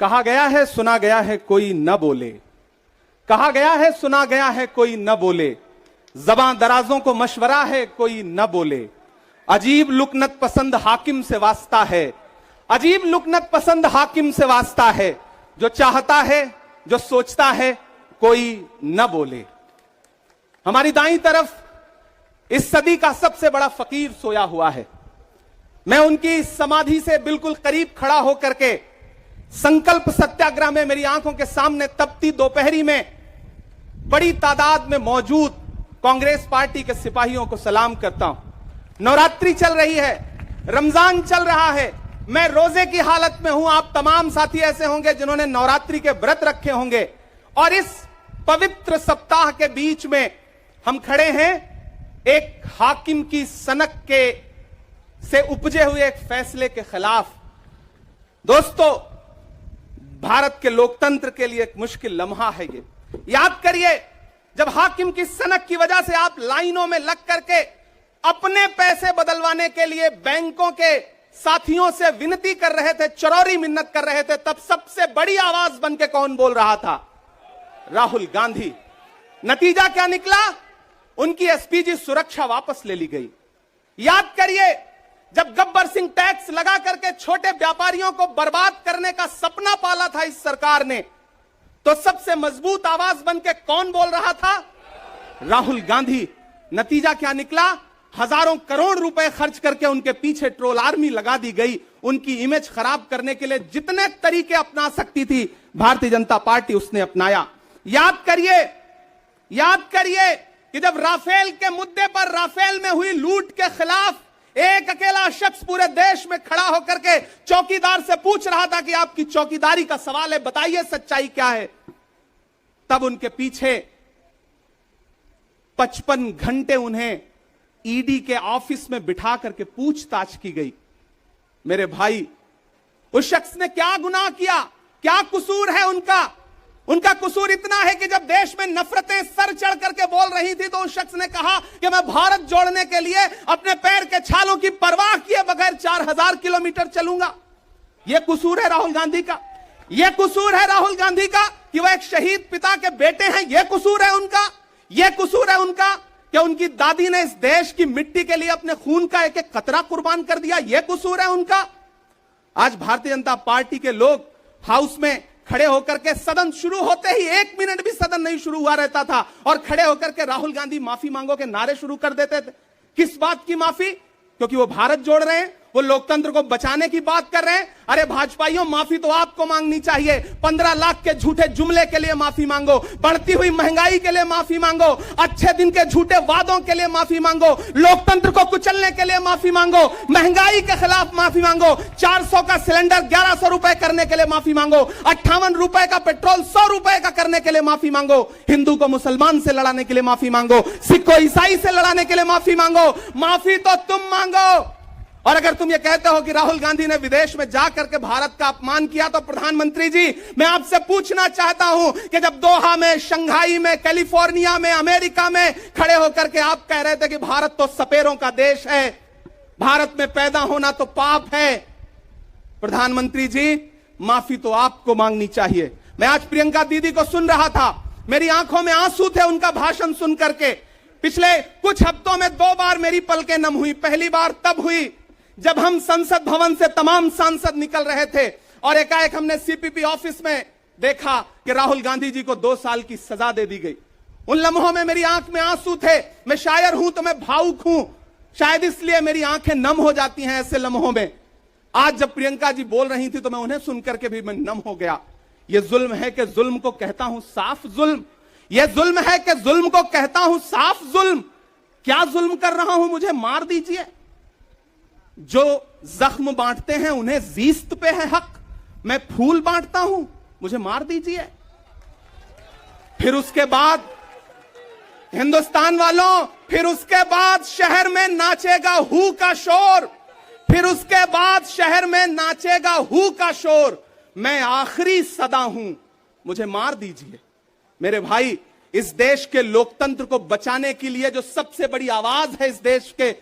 कहा गया है सुना गया है कोई न बोले, कहा गया है सुना गया है कोई न बोले, ज़बां दराजों को मशवरा है कोई न बोले, अजीब लुकनत पसंद हाकिम से वास्ता है, अजीब लुकनत पसंद हाकिम से वास्ता है, जो चाहता है जो सोचता है कोई न बोले। हमारी दाईं तरफ इस सदी का सबसे बड़ा फकीर सोया हुआ है। मैं उनकी समाधि से बिल्कुल करीब खड़ा होकर के संकल्प सत्याग्रह में मेरी आंखों के सामने तपती दोपहरी में बड़ी तादाद में मौजूद कांग्रेस पार्टी के सिपाहियों को सलाम करता हूं। नवरात्रि चल रही है, रमजान चल रहा है, मैं रोजे की हालत में हूं। आप तमाम साथी ऐसे होंगे जिन्होंने नवरात्रि के व्रत रखे होंगे और इस पवित्र सप्ताह के बीच में हम खड़े हैं एक हाकिम की सनक के से उपजे हुए एक फैसले के खिलाफ। दोस्तों, भारत के लोकतंत्र के लिए एक मुश्किल लम्हा है ये। याद करिए, जब हाकिम की सनक की वजह से आप लाइनों में लग करके अपने पैसे बदलवाने के लिए बैंकों के साथियों से विनती कर रहे थे, चरौरी मिन्नत कर रहे थे, तब सबसे बड़ी आवाज बन के कौन बोल रहा था? राहुल गांधी। नतीजा क्या निकला? उनकी एसपीजी सुरक्षा वापस ले ली गई। याद करिए, जब गब्बर सिंह टैक्स लगा करके छोटे व्यापारियों को बर्बाद करने का सपना पाला था इस सरकार ने, तो सबसे मजबूत आवाज बन के कौन बोल रहा था? राहुल गांधी। नतीजा क्या निकला? हजारों करोड़ रुपए खर्च करके उनके पीछे ट्रोल आर्मी लगा दी गई। उनकी इमेज खराब करने के लिए जितने तरीके अपना सकती थी भारतीय जनता पार्टी उसने अपनाया। याद करिए कि जब राफेल के मुद्दे पर, राफेल में हुई लूट के खिलाफ एक अकेला शख्स पूरे देश में खड़ा होकर के चौकीदार से पूछ रहा था कि आपकी चौकीदारी का सवाल है, बताइए सच्चाई क्या है, तब उनके पीछे 55 घंटे उन्हें ईडी के ऑफिस में बिठा करके पूछताछ की गई। मेरे भाई, उस शख्स ने क्या गुनाह किया? क्या कसूर है उनका? उनका कसूर इतना है कि जब देश में नफरतें सर चढ़ करके बोल रही थी तो उस शख्स ने कहा कि मैं भारत जोड़ने के लिए अपने पैर के छालों की परवाह किए बगैर 4000 किलोमीटर चलूंगा। यह कसूर है राहुल गांधी का। यह कसूर है राहुल गांधी का कि वह एक शहीद पिता के बेटे हैं। यह कसूर है उनका। यह कसूर है उनका कि उनकी दादी ने इस देश की मिट्टी के लिए अपने खून का एक एक कतरा कुर्बान कर दिया। यह कसूर है उनका। आज भारतीय जनता पार्टी के लोग हाउस में खड़े होकर के, सदन शुरू होते ही 1 मिनट भी सदन नहीं शुरू हुआ रहता था और खड़े होकर के राहुल गांधी माफी मांगो के नारे शुरू कर देते थे। किस बात की माफी? क्योंकि वो भारत जोड़ रहे हैं, वो लोकतंत्र को बचाने की बात कर रहे हैं। अरे भाजपाइयों, माफी तो आपको मांगनी चाहिए। 15 लाख के झूठे जुमले के लिए माफी मांगो, बढ़ती हुई महंगाई के लिए माफी मांगो, अच्छे दिन के झूठे वादों के लिए माफी मांगो, लोकतंत्र को कुचलने के लिए माफी मांगो, महंगाई के खिलाफ माफी मांगो, 400 का सिलेंडर 1100 रुपए करने के लिए माफी मांगो, 58 रुपए का पेट्रोल 100 रुपए का करने के लिए माफी मांगो, हिंदू को मुसलमान से लड़ाने के लिए माफी मांगो, सिख को ईसाई से लड़ाने के लिए माफी मांगो। माफी तो तुम मांगो। और अगर तुम ये कहते हो कि राहुल गांधी ने विदेश में जाकर के भारत का अपमान किया, तो प्रधानमंत्री जी, मैं आपसे पूछना चाहता हूं कि जब दोहा में, शंघाई में, कैलिफोर्निया में, अमेरिका में खड़े होकर के आप कह रहे थे कि भारत तो सपेरों का देश है, भारत में पैदा होना तो पाप है, प्रधानमंत्री जी, माफी तो आपको मांगनी चाहिए। मैं आज प्रियंका दीदी को सुन रहा था, मेरी आंखों में आंसू थे उनका भाषण सुन करके। पिछले कुछ हफ्तों में 2 बार मेरी पलकें नम हुई। पहली बार तब हुई जब हम संसद भवन से तमाम सांसद निकल रहे थे और एकाएक हमने सीपीपी ऑफिस में देखा कि राहुल गांधी जी को 2 साल की सजा दे दी गई। उन लम्हों में मेरी आंख में आंसू थे। मैं शायर हूं तो मैं भावुक हूं, शायद इसलिए मेरी आंखें नम हो जाती हैं ऐसे लम्हों में। आज जब प्रियंका जी बोल रही थी तो मैं उन्हें सुनकर के भी मैं नम हो गया। यह जुल्म है कि जुल्म को कहता हूं साफ जुल्म। यह जुल्म है कि जुल्म को कहता हूं साफ जुल्म। क्या जुल्म कर रहा हूं? मुझे मार दीजिए। जो जख्म बांटते हैं उन्हें जीस्त पे है हक। मैं फूल बांटता हूं, मुझे मार दीजिए। फिर उसके बाद हिंदुस्तान वालों, फिर उसके बाद शहर में नाचेगा हू का शोर। फिर उसके बाद शहर में नाचेगा हू का शोर। मैं आखिरी सदा हूं, मुझे मार दीजिए। मेरे भाई, इस देश के लोकतंत्र को बचाने के लिए जो सबसे बड़ी आवाज है इस देश के,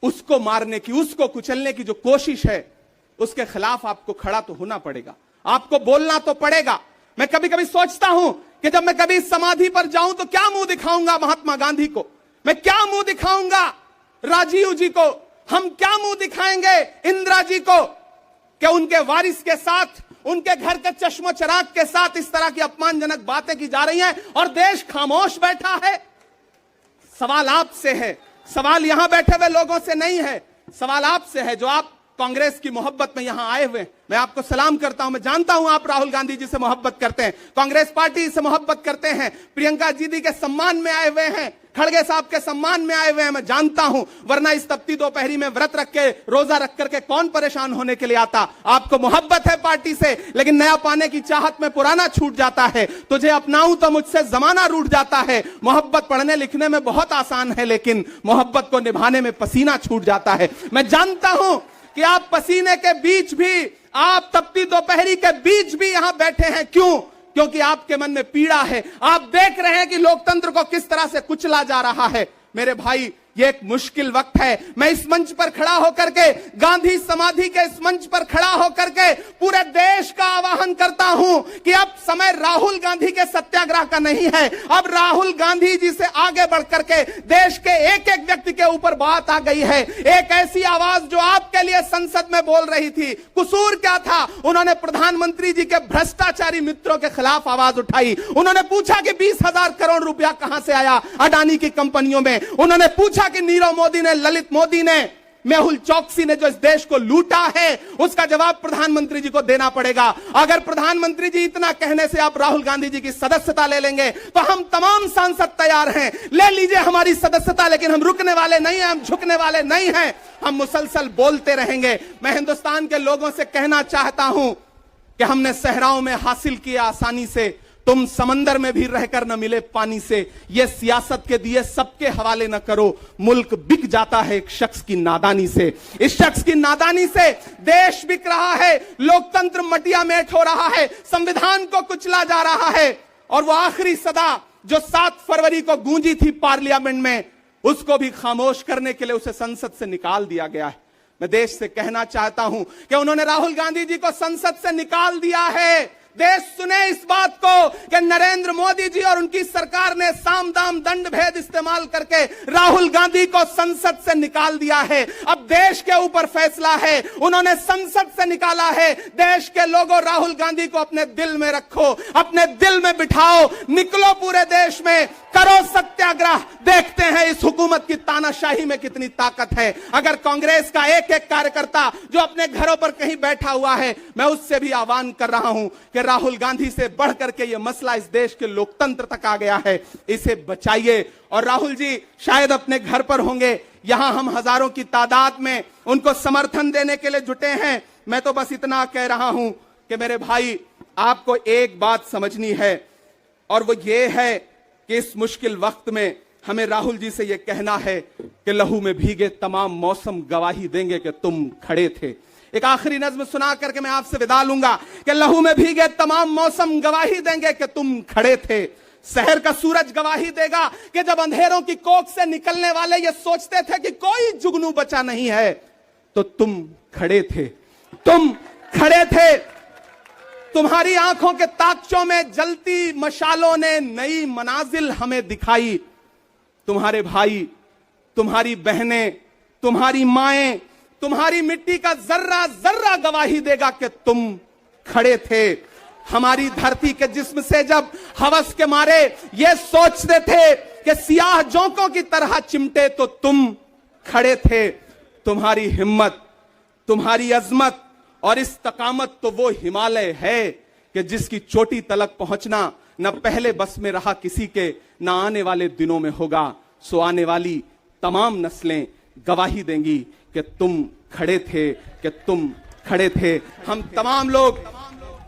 उसको मारने की, उसको कुचलने की जो कोशिश है, उसके खिलाफ आपको खड़ा तो होना पड़ेगा। आपको बोलना तो पड़ेगा। मैं कभी कभी सोचता हूं कि जब मैं कभी समाधि पर जाऊं तो क्या मुंह दिखाऊंगा महात्मा गांधी को, मैं क्या मुंह दिखाऊंगा राजीव जी को, हम क्या मुंह दिखाएंगे इंदिरा जी को, कि उनके वारिस के साथ, उनके घर के चश्मो चराग के साथ इस तरह की अपमानजनक बातें की जा रही हैं और देश खामोश बैठा है। सवाल आपसे है, सवाल यहां बैठे हुए लोगों से नहीं है, सवाल आपसे है जो आप कांग्रेस की मोहब्बत में यहां आए हुए। मैं आपको सलाम करता हूं, मैं जानता हूं आप राहुल गांधी जी से मोहब्बत करते हैं, कांग्रेस पार्टी से मोहब्बत करते हैं, प्रियंका दीदी के सम्मान में आए हुए हैं, खड़गे साहब के सम्मान में आए हुए हैं, मैं जानता हूं, वरना इस तपती दोपहरी में व्रत रख के, रोजा रख करके कौन परेशान होने के लिए आता। आपको मोहब्बत है पार्टी से, लेकिन नया पाने की चाहत में पुराना छूट जाता है। तुझे अपनाऊं तो मुझसे जमाना रूठ जाता है। मोहब्बत पढ़ने लिखने में बहुत आसान है, लेकिन मोहब्बत को निभाने में पसीना छूट जाता है। मैं जानता हूं कि आप पसीने के बीच भी, आप तपती दोपहरी के बीच भी यहां बैठे हैं। क्यों? क्योंकि आपके मन में पीड़ा है। आप देख रहे हैं कि लोकतंत्र को किस तरह से कुचला जा रहा है। मेरे भाई, ये एक मुश्किल वक्त है। मैं इस मंच पर खड़ा होकर के, गांधी समाधि के इस मंच पर खड़ा होकर के पूरे देश का आह्वान करता हूं कि अब समय राहुल गांधी के सत्याग्रह का नहीं है। अब राहुल गांधी जी से आगे बढ़ करके देश के एक एक व्यक्ति के ऊपर बात आ गई है। एक ऐसी आवाज जो आपके लिए संसद में बोल रही थी, कसूर क्या था? उन्होंने प्रधानमंत्री जी के भ्रष्टाचारी मित्रों के खिलाफ आवाज उठाई। उन्होंने पूछा कि 20,000 करोड़ रुपया कहां से आया अडानी की कंपनियों में। उन्होंने पूछा कि नीरव मोदी ने, ललित मोदी ने, मेहुल चौकसी ने जो इस देश को लूटा है, उसका जवाब प्रधानमंत्री जी को देना पड़ेगा। अगर प्रधानमंत्री जी इतना कहने से आप राहुल गांधी जी की सदस्यता ले लेंगे तो हम तमाम सांसद तैयार हैं, ले लीजिए हमारी सदस्यता, लेकिन हम रुकने वाले नहीं हैं, हम झुकने वाले नहीं हैं, हम मुसलसल बोलते रहेंगे। मैं हिंदुस्तान के लोगों से कहना चाहता हूं कि हमने सहराओं में हासिल किया आसानी से, तुम समंदर में भी रहकर न मिले पानी से। ये सियासत के दिए सबके हवाले न करो, मुल्क बिक जाता है एक शख्स की नादानी से। इस शख्स की नादानी से देश बिक रहा है, लोकतंत्र मटिया मेट हो रहा है, संविधान को कुचला जा रहा है। और वो आखिरी सदा जो 7 फरवरी को गूंजी थी पार्लियामेंट में, उसको भी खामोश करने के लिए उसे संसद से निकाल दिया गया है। मैं देश से कहना चाहता हूं कि उन्होंने राहुल गांधी जी को संसद से निकाल दिया है। देश सुने इस बात को कि नरेंद्र मोदी जी और उनकी सरकार ने साम दाम दंड भेद इस्तेमाल करके राहुल गांधी को संसद से निकाल दिया है। अब देश के ऊपर फैसला है, उन्होंने संसद से निकाला है। देश के लोगों, राहुल गांधी को अपने दिल में रखो, अपने दिल में बिठाओ, निकलो पूरे देश में, करो सत्याग्रह। देखते हैं इस हुकूमत की तानाशाही में कितनी ताकत है। अगर कांग्रेस का एक एक कार्यकर्ता जो अपने घरों पर कहीं बैठा हुआ है, मैं उससे भी आह्वान कर रहा हूं कि राहुल गांधी से बढ़ करके यह मसला इस देश के लोकतंत्र तक आ गया है, इसे बचाइए। और राहुल जी शायद अपने घर पर होंगे, यहां हम हजारों की तादाद में उनको समर्थन देने के लिए जुटे हैं। मैं तो बस इतना कह रहा हूं कि मेरे भाई, आपको एक बात समझनी है, और वो ये है कि इस मुश्किल वक्त में हमें राहुल जी से यह कहना है कि लहू में भीगे तमाम मौसम गवाही देंगे कि तुम खड़े थे। एक आखिरी नज्म सुना करके मैं आपसे विदा लूंगा कि लहू में भीगे तमाम मौसम गवाही देंगे कि तुम खड़े थे। शहर का सूरज गवाही देगा कि जब अंधेरों की कोख से निकलने वाले ये सोचते थे कि कोई जुगनू बचा नहीं है, तो तुम खड़े थे, तुम खड़े थे। तुम्हारी आंखों के ताकचों में जलती मशालों ने नई मनाजिल हमें दिखाई। तुम्हारे भाई, तुम्हारी बहनें, तुम्हारी माएं, तुम्हारी मिट्टी का जर्रा जर्रा गवाही देगा कि तुम खड़े थे। हमारी धरती के जिस्म से जब हवस के मारे ये सोचते थे कि सियाह जोंकों की तरह चिमटे, तो तुम खड़े थे। तुम्हारी हिम्मत, तुम्हारी अजमत और इस्तकामत तो वो हिमालय है कि जिसकी चोटी तलक पहुंचना न पहले बस में रहा किसी के, न आने वाले दिनों में होगा। सो आने वाली तमाम नस्लें गवाही देंगी कि तुम खड़े थे, कि तुम खड़े थे। हम तमाम लोग,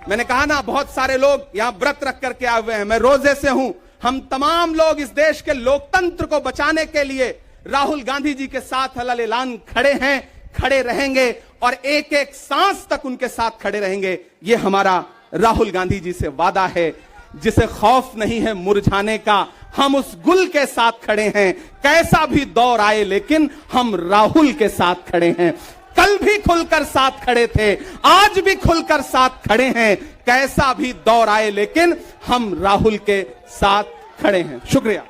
मैंने कहा ना, बहुत सारे लोग यहां व्रत रख करके आए हुए हैं, मैं रोजे से हूं। हम तमाम लोग इस देश के लोकतंत्र को बचाने के लिए राहुल गांधी जी के साथ अलल ऐलान खड़े हैं, खड़े रहेंगे और एक एक सांस तक उनके साथ खड़े रहेंगे। ये हमारा राहुल गांधी जी से वादा है। जिसे खौफ नहीं है मुरझाने का, हम उस गुल के साथ खड़े हैं। कैसा भी दौर आए, लेकिन हम राहुल के साथ खड़े हैं। कल भी खुलकर साथ खड़े थे, आज भी खुलकर साथ खड़े हैं। कैसा भी दौर आए लेकिन हम राहुल के साथ खड़े हैं। शुक्रिया।